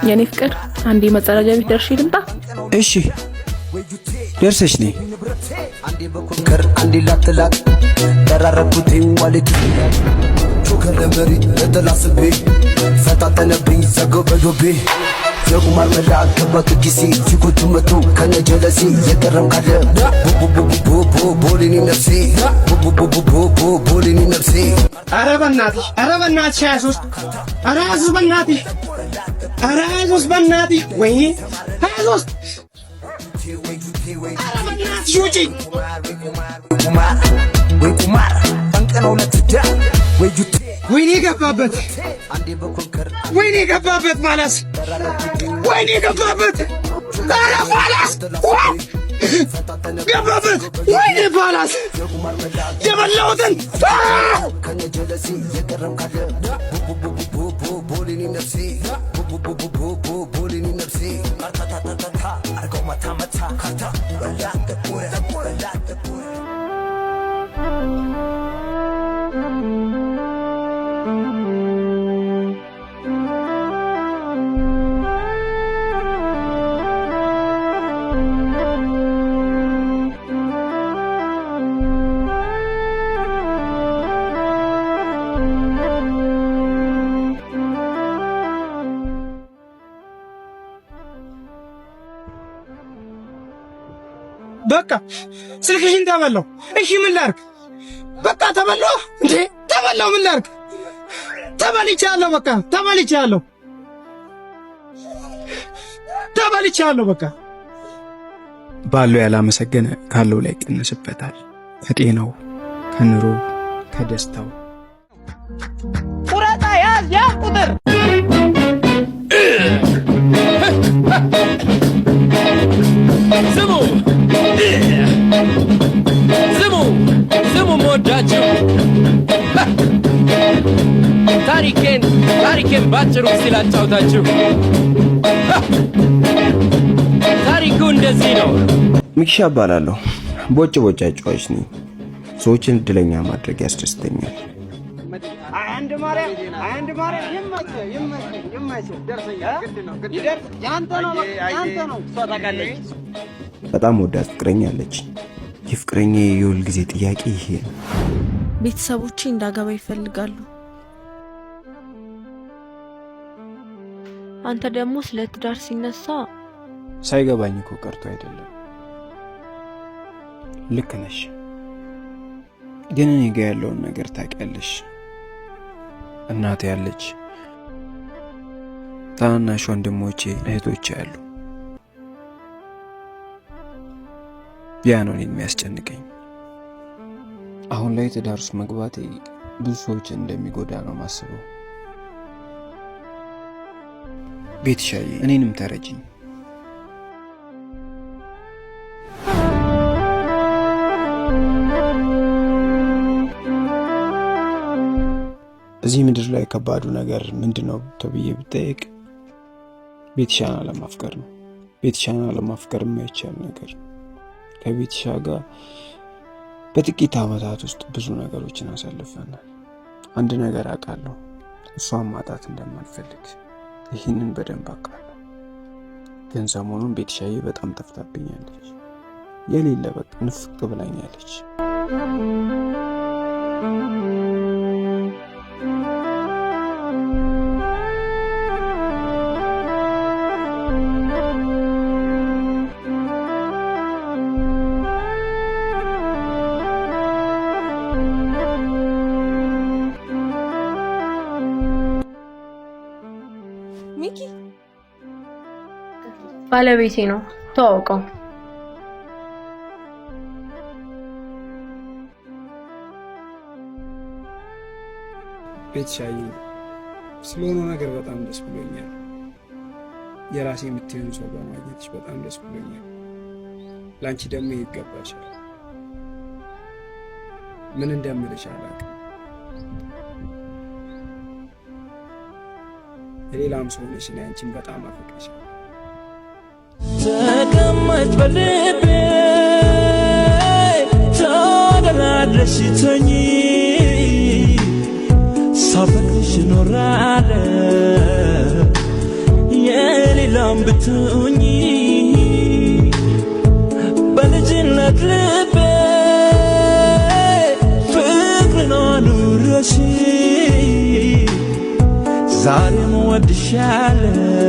የኔ ፍቅር አንዴ መጸዳጃ ቤት ደርሼ ልምጣ? እሺ ደርሰሽ ነይ። አንዴ በኮንከር አንዴ ላጥላት ተራረኩትኝ ዋሌት ቾከር መሪ ለተላስቤ ፈታተነብኝ ዘገው በዶቤ የቁማር መላክ ከበክ ጊዜ ፊጎቹ መጡ ከነጀለሴ የቀረም ካለ ቦሊኒ ነፍሴ ቦሊኒ ነፍሴ ኧረ በእናትሽ 23 ኧረ 23 በእናትሽ ኧረ 23 በእናትሽ ወይኔ 23 ኧረ በእናትሽ ውጪ ወይ ቁማር አንቀነው ለትዳር ወይ ጁቴ ወይኔ ገባበት ወይኔ ገባበት ማለስ ወይኔ ገባበት ኧረ ባላስ ገባበት ወይኔ ባላስ የበላሁትን ከነጀለሴ የቀረም ካለ ቦሊኒ ነፍሴ ቦሊኒ ነፍሴ ታታታታ አርገው መታ ካታ በቃ ስልክሽን ተበላው። እሺ ምን ላድርግ? በቃ ተበላው እንዴ ተበላው። ምን ላድርግ? ተበልቻለሁ። በቃ ተበልቻለሁ። በቃ ባለው ያላመሰገነ ካለው ላይ ይቀንስበታል። ከጤናው፣ ከኑሮ፣ ከደስታው ቁረጣ ያዝ ያ ቁጥር ስሙ ሞዳችሁ ታሪኬን ባጭሩ ሲላጫውታችሁ ታሪኩ እንደዚህ ነው። ሚኪሻ እባላለሁ። ቦጭ አጫዋች ነኝ። ሰዎችን እድለኛ ማድረግ ያስደስተኛል። አንድ ማርያም ይመች ደርሰኛ ይደርስ ያንተ ነው ታውቃለች። በጣም ወዳት ፍቅረኛ አለች። የፍቅረኛ የሁል ጊዜ ጥያቄ ይሄ ነው። ቤተሰቦቼ እንዳገባ ይፈልጋሉ። አንተ ደግሞ ስለ ትዳር ሲነሳ ሳይገባኝ እኮ ቀርቶ አይደለም። ልክ ነሽ፣ ግን እኔ ጋር ያለውን ነገር ታውቂያለሽ። እናቴ ያለች፣ ታናሽ ወንድሞቼ እህቶቼ አሉ። ያ ነው እኔን የሚያስጨንቀኝ። አሁን ላይ ትዳር ውስጥ መግባቴ ብዙ ሰዎችን እንደሚጎዳ ነው ማስበው። ቤትሻዬ እኔንም ተረጅኝ። እዚህ ምድር ላይ ከባዱ ነገር ምንድነው ተብዬ ብጠይቅ ቤትሻን አለማፍቀር ነው። ቤትሻን አለማፍቀር የማይቻል ነገር። ከቤትሻ ጋር በጥቂት ዓመታት ውስጥ ብዙ ነገሮችን አሳልፈናል። አንድ ነገር አውቃለሁ፣ እሷን ማጣት እንደማልፈልግ። ይህንን በደንብ አውቃለሁ። ግን ሰሞኑን ቤትሻዬ በጣም ጠፍታብኛለች። የሌለ በቃ ንፍቅ ብላኛለች። ሚኪ ባለቤቴ ነው፣ ተዋውቀው። ቤትሻዬ ስለሆነ ነገር በጣም ደስ ብሎኛል። የራሴ የምትሆን ሰው በማግኘትሽ በጣም ደስ ብሎኛል። ላንቺ ደግሞ ይገባሻል። ምን እንደምልሽ አላውቅም። ሌላም ሰው ነሽ፣ አንቺን በጣም አፈቅርሻለሁ። ተቀመጭ በልቤ ተደራድረሽ ተኝ ሳፈቅርሽ ኖራለሁ ትሁኚ በልጅነት ልቤ ፍቅርን አኑረሽ ዛሬም ወድሻለሁ